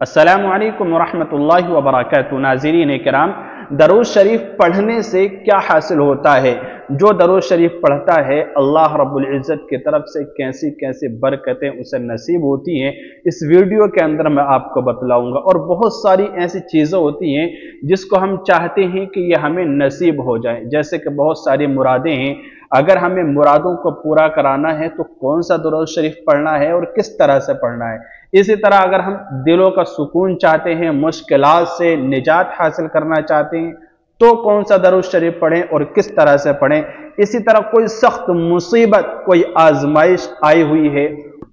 अस्सलामु अलैकुम वरहमतुल्लाहि वबरकातुहू। नाज़रीन किराम, दरूद शरीफ पढ़ने से क्या हासिल होता है? जो दरूद शरीफ पढ़ता है अल्लाह रब्बुल इज़्ज़त की तरफ से कैसी कैसी बरकतें उसे नसीब होती हैं, इस वीडियो के अंदर मैं आपको बतलाऊंगा। और बहुत सारी ऐसी चीज़ें होती हैं जिसको हम चाहते हैं कि ये हमें नसीब हो जाए, जैसे कि बहुत सारी मुरादें हैं। अगर हमें मुरादों को पूरा कराना है तो कौन सा दरूद शरीफ पढ़ना है और किस तरह से पढ़ना है। इसी तरह अगर हम दिलों का सुकून चाहते हैं, मुश्किलात से निजात हासिल करना चाहते हैं, तो कौन सा दरूद शरीफ पढ़ें और किस तरह से पढ़ें। इसी तरह कोई सख्त मुसीबत, कोई आजमाइश आई हुई है,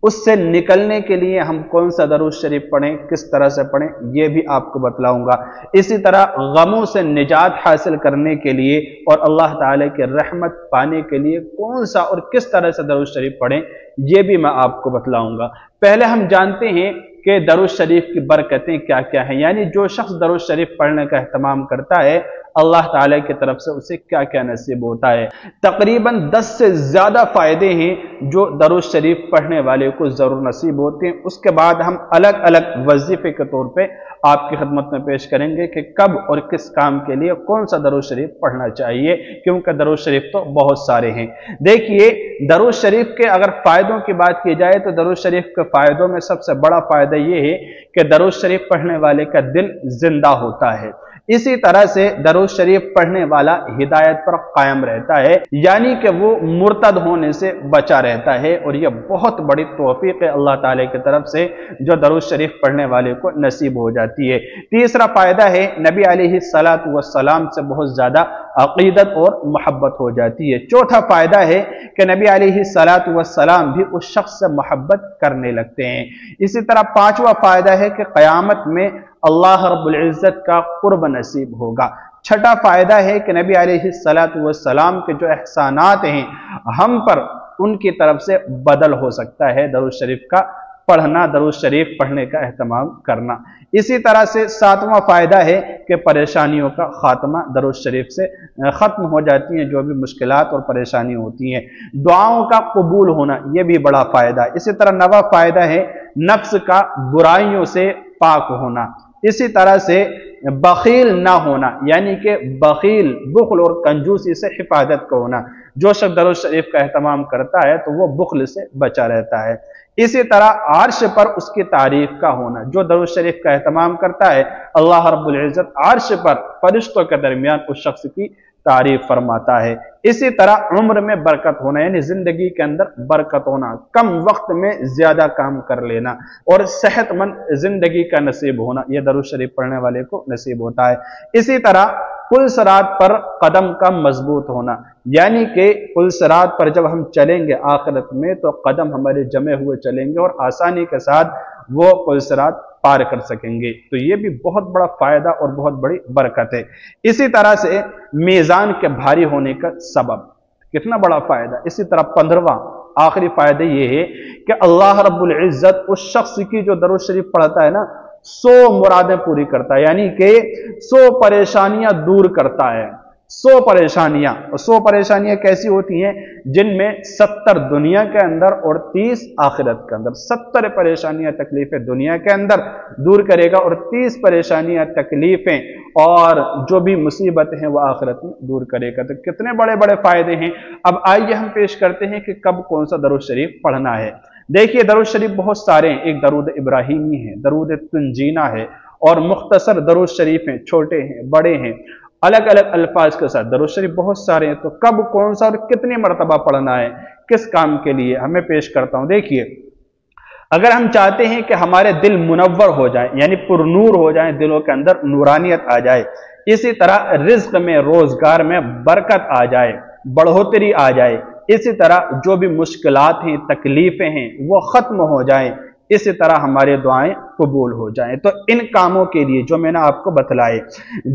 उससे निकलने के लिए हम कौन सा दरूद शरीफ पढ़ें, किस तरह से पढ़ें, यह भी आपको बतलाऊंगा। इसी तरह गमों से निजात हासिल करने के लिए और अल्लाह ताला की रहमत पाने के लिए कौन सा और किस तरह से दरूद शरीफ पढ़ें, यह भी मैं आपको बतलाऊंगा। पहले हम जानते हैं कि दरूद शरीफ की बरकतें क्या क्या हैं, यानी जो शख्स दरूद शरीफ पढ़ने का एहतमाम करता है अल्लाह ताला की तरफ से उसे क्या क्या नसीब होता है। तकरीबन 10 से ज्यादा फायदे हैं जो दरूद शरीफ पढ़ने वाले को जरूर नसीब होते हैं। उसके बाद हम अलग अलग वजीफे के तौर पे आपकी खिदमत में पेश करेंगे कि कब और किस काम के लिए कौन सा दरूद शरीफ पढ़ना चाहिए, क्योंकि दरूद शरीफ तो बहुत सारे हैं। देखिए, दरूद शरीफ के अगर फायदों की बात की जाए तो दरूद शरीफ के फायदों में सबसे बड़ा फायदा यह है कि दरूद शरीफ पढ़ने वाले का दिल जिंदा होता है। इसी तरह से दरूद शरीफ पढ़ने वाला हिदायत पर कायम रहता है, यानी कि वो मुर्तद होने से बचा रहता है। और यह बहुत बड़ी तौफीक है अल्लाह ताला की तरफ से जो दरूद शरीफ पढ़ने वाले को नसीब हो जाती है। तीसरा फायदा है नबी अलैहिस्सलातु वस्सलाम से बहुत ज्यादा अकीदत और मोहब्बत हो जाती है। चौथा फायदा है कि नबी अलैहिस्सलातु वस्सलाम भी उस शख्स से मोहब्बत करने लगते हैं। इसी तरह पांचवा फायदा है कि क़यामत में अल्लाह रब्बुल इज़्ज़त का कुर्ब नसीब होगा। छठा फायदा है कि नबी अलैहिस्सलातु वस्सलाम के जो एहसानात हैं हम पर, उनकी तरफ से बदल हो सकता है दरूद शरीफ का पढ़ना, दरूद शरीफ पढ़ने का एहतमाम करना। इसी तरह से सातवां फायदा है कि परेशानियों का खात्मा दरूद शरीफ से खत्म हो जाती हैं, जो भी मुश्किलात और परेशानी होती हैं। दुआओं का कबूल होना, यह भी बड़ा फायदा है। इसी तरह नवा फायदा है नफ्स का बुराइयों से पाक होना। इसी तरह से बखील ना होना, यानी कि बखील, बुखल और कंजूसी से हिफाजत का होना। जो शख्स दरूद शरीफ का एहतमाम करता है तो वो बुखल से बचा रहता है। इसी तरह आर्श पर उसकी तारीफ का होना। जो दरूद शरीफ का एहतमाम करता है अल्लाह रब्बुल इज़्ज़त आर्श पर फरिश्तों के दरमियान उस शख्स की तारीफ फरमाता है। इसी तरह उम्र में बरकत होना, यानी जिंदगी के अंदर बरकत होना, कम वक्त में ज्यादा काम कर लेना और सेहतमंद जिंदगी का नसीब होना, यह दरूद शरीफ पढ़ने वाले को नसीब होता है। इसी तरह पुल सिरात पर कदम का मजबूत होना, यानी कि पुल सिरात पर जब हम चलेंगे आखिरत में तो कदम हमारे जमे हुए चलेंगे और आसानी के साथ वो पुल सिरात पार कर सकेंगे। तो ये भी बहुत बड़ा फायदा और बहुत बड़ी बरकत है। इसी तरह से मीज़ान के भारी होने का सबब, कितना बड़ा फायदा। इसी तरह 15वां आखिरी फायदा ये है कि अल्लाह रब्बुल इज़्ज़त उस शख्स की जो दरूद शरीफ पढ़ता है ना 100 मुरादें पूरी करता है, यानी कि 100 परेशानियां दूर करता है। 100 परेशानियां कैसी होती हैं, जिनमें 70 दुनिया के अंदर और 30 आखिरत के अंदर। 70 परेशानियां तकलीफें दुनिया के अंदर दूर करेगा और 30 परेशानियां तकलीफें और जो भी मुसीबतें हैं वह आखिरत में दूर करेगा। तो कितने बड़े बड़े फायदे हैं। अब आइए हम पेश करते हैं कि कब कौन सा दरूद शरीफ पढ़ना है। देखिए, दरूद शरीफ बहुत सारे हैं। एक दरूद इब्राहिमी है, दरूद तुंजीना है और मुख्तसर दरूद शरीफ हैं, छोटे हैं, बड़े हैं, अलग अलग अल्फाज के साथ दरूद शरीफ बहुत सारे हैं। तो कब कौन सा और कितनी मरतबा पढ़ना है, किस काम के लिए, हमें पेश करता हूं। देखिए, अगर हम चाहते हैं कि हमारे दिल मुनव्वर हो जाए, यानी पुरनूर हो जाए, दिलों के अंदर नूरानियत आ जाए, इसी तरह रिज्क में, रोजगार में बरकत आ जाए, बढ़ोतरी आ जाए, इसी तरह जो भी मुश्किलात हैं, तकलीफें हैं वो खत्म हो जाएं, इसी तरह हमारे दुआएं कबूल हो जाएं। तो इन कामों के लिए जो मैंने आपको बतलाए,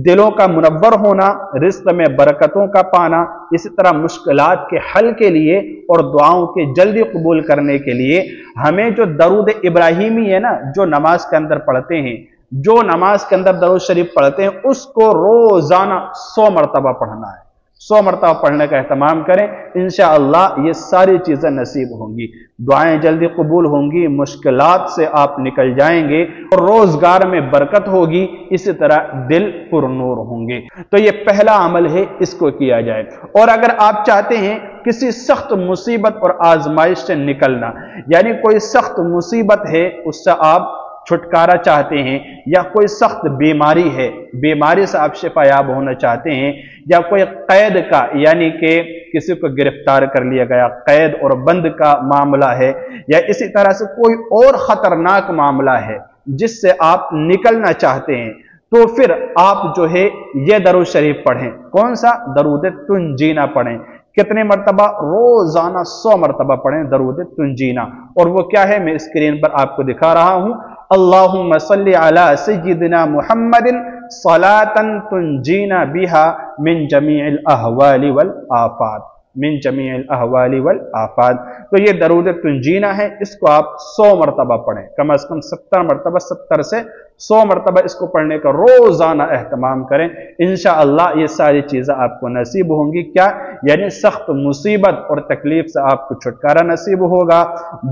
दिलों का मुनव्वर होना, रिज़्क़ में बरकतों का पाना, इसी तरह मुश्किलात के हल के लिए और दुआओं के जल्दी कबूल करने के लिए हमें जो दरूद इब्राहिमी है ना, जो नमाज के अंदर पढ़ते हैं, जो नमाज के अंदर दरूद शरीफ पढ़ते हैं, उसको रोजाना 100 मरतबा पढ़ना है। 100 मरतबा पढ़ने का एहतमाम करें, इंशाअल्लाह ये सारी चीज़ें नसीब होंगी, दुआएं जल्दी कबूल होंगी, मुश्किलात से आप निकल जाएंगे और रोज़गार में बरकत होगी, इसी तरह दिल पुरनूर होंगे। तो ये पहला अमल है, इसको किया जाए। और अगर आप चाहते हैं किसी सख्त मुसीबत और आजमाइश से निकलना, यानी कोई सख्त मुसीबत है उससे आप छुटकारा चाहते हैं, या कोई सख्त बीमारी है, बीमारी से आप शिफायाब होना चाहते हैं, या कोई कैद का यानी कि किसी को गिरफ्तार कर लिया गया, कैद और बंद का मामला है, या इसी तरह से कोई और खतरनाक मामला है जिससे आप निकलना चाहते हैं, तो फिर आप जो है ये दरूद शरीफ पढ़ें। कौन सा? दरूद तुंजीना पढ़ें। कितने मरतबा? रोजाना 100 मरतबा पढ़ें दरूद तुंजीना। और वो क्या है, मैं स्क्रीन पर आपको दिखा रहा हूं। अल्लाहुम्मा सल्ली अला सय्यिदिना मुहम्मदिन सलातन तुंजीना बिहा मिन जमीइल अहवाली वल आफात, मिन जमीइल अहवाली वल आफात। तो ये दरूद तुंजीना है, इसको आप 100 मरतबा पढ़ें, कम अज कम 70 मरतबा, 70 से 100 मरतबा इसको पढ़ने का रोजाना एहतमाम करें। इंशाअल्लाह ये सारी चीजें आपको नसीब होंगी। क्या? यानी सख्त मुसीबत और तकलीफ से आपको छुटकारा नसीब होगा,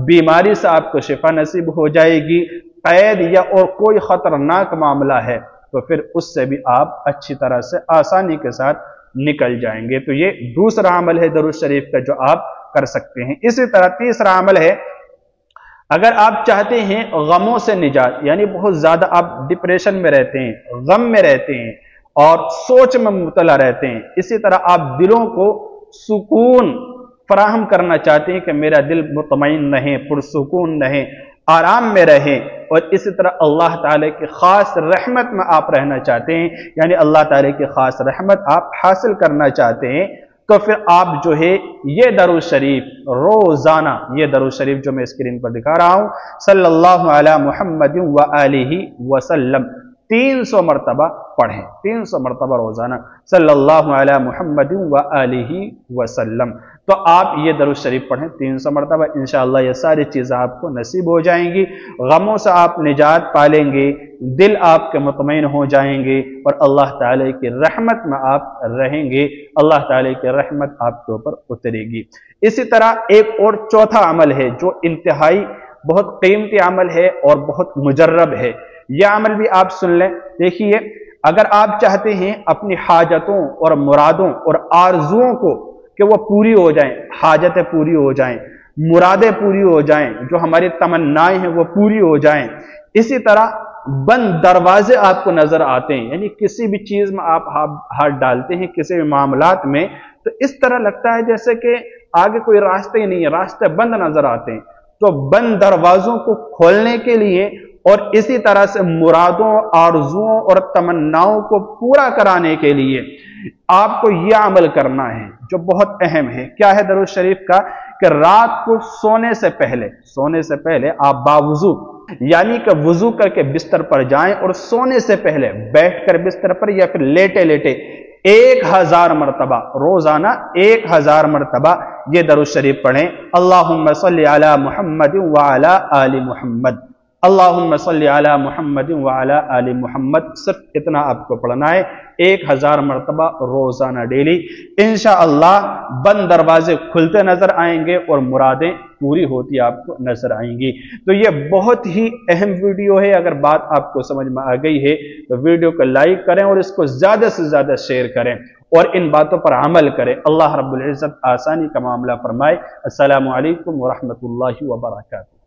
बीमारी से आपको शिफा नसीब हो जाएगी, कैद या और कोई खतरनाक मामला है तो फिर उससे भी आप अच्छी तरह से आसानी के साथ निकल जाएंगे। तो ये दूसरा अमल है दरूद शरीफ का जो आप कर सकते हैं। इसी तरह तीसरा अमल है, अगर आप चाहते हैं गमों से निजात, यानी बहुत ज्यादा आप डिप्रेशन में रहते हैं, गम में रहते हैं और सोच में मुब्तला रहते हैं, इसी तरह आप दिलों को सुकून फराहम करना चाहते हैं कि मेरा दिल मुतमईन रहे, पुरसुकून रहे, आराम में रहे, और इसी तरह अल्लाह ताला की खास रहमत में आप रहना चाहते हैं, यानी अल्लाह ताला की खास रहमत आप हासिल करना चाहते हैं, तो फिर आप जो है ये दरूद शरीफ रोजाना, ये दरूद शरीफ जो मैं स्क्रीन पर दिखा रहा हूं, सल्लल्लाहु अला मुहम्मदिन व आलिहि वसल्लम, 300 मरतबा पढ़ें, 300 मरतबा रोजाना, सल्लल्लाहु अला मुहम्मदिन व आलिहि वसल्लम। तो आप ये दरूद शरीफ पढ़ें 300 मरतबा, इंशाअल्लाह ये सारी चीज़ें आपको नसीब हो जाएंगी, गमों से आप निजात पालेंगे, दिल आपके मुतमईन हो जाएंगे और अल्लाह ताला की रहमत में आप रहेंगे, अल्लाह ताला की रहमत आपके ऊपर उतरेगी। इसी तरह एक और चौथा अमल है जो इंतहाई बहुत कीमती अमल है और बहुत मुजर्रब है, यह अमल भी आप सुन लें। देखिए, अगर आप चाहते हैं अपनी हाजतों और मुरादों और आरजुओं को कि वो पूरी हो जाएं, हाजतें पूरी हो जाएं, मुरादें पूरी हो जाएं, जो हमारी तमन्नाएं हैं वो पूरी हो जाएं, इसी तरह बंद दरवाजे आपको नजर आते हैं, यानी किसी भी चीज में आप हाथ डालते हैं, किसी भी मामलात में, तो इस तरह लगता है जैसे कि आगे कोई रास्ते ही नहीं है, रास्ते बंद नजर आते हैं। तो बंद दरवाजों को खोलने के लिए और इसी तरह से मुरादों, आरजुओं और तमन्नाओं को पूरा कराने के लिए आपको यह अमल करना है जो बहुत अहम है। क्या है दरूद शरीफ का? कि रात को सोने से पहले आप बावुजू, यानी कि वुजू करके बिस्तर पर जाएं और सोने से पहले बैठकर बिस्तर पर या फिर लेटे लेटे 1000 मरतबा रोजाना 1000 मरतबा ये दरूद शरीफ पढ़ें। अल्लाहुम्मा सल्ली अला मुहम्मदिन व अला आलि मुहम्मद, अल्लाहुम्मा सल्ली अला मुहम्मदिन व अला आलि मुहम्मद। सिर्फ इतना आपको पढ़ना है 1000 मरतबा रोजाना डेली। इंशाअल्लाह बंद दरवाजे खुलते नजर आएंगे और मुरादें पूरी होती आपको नजर आएंगी। तो ये बहुत ही अहम वीडियो है, अगर बात आपको समझ में आ गई है तो वीडियो को लाइक करें और इसको ज्यादा से ज्यादा शेयर करें और इन बातों पर अमल करें। अल्लाह रब्बुल इज्जत आसानी का मामला फरमाए। अस्सलामु अलैकुम व रहमतुल्लाहि व बरकातुहू।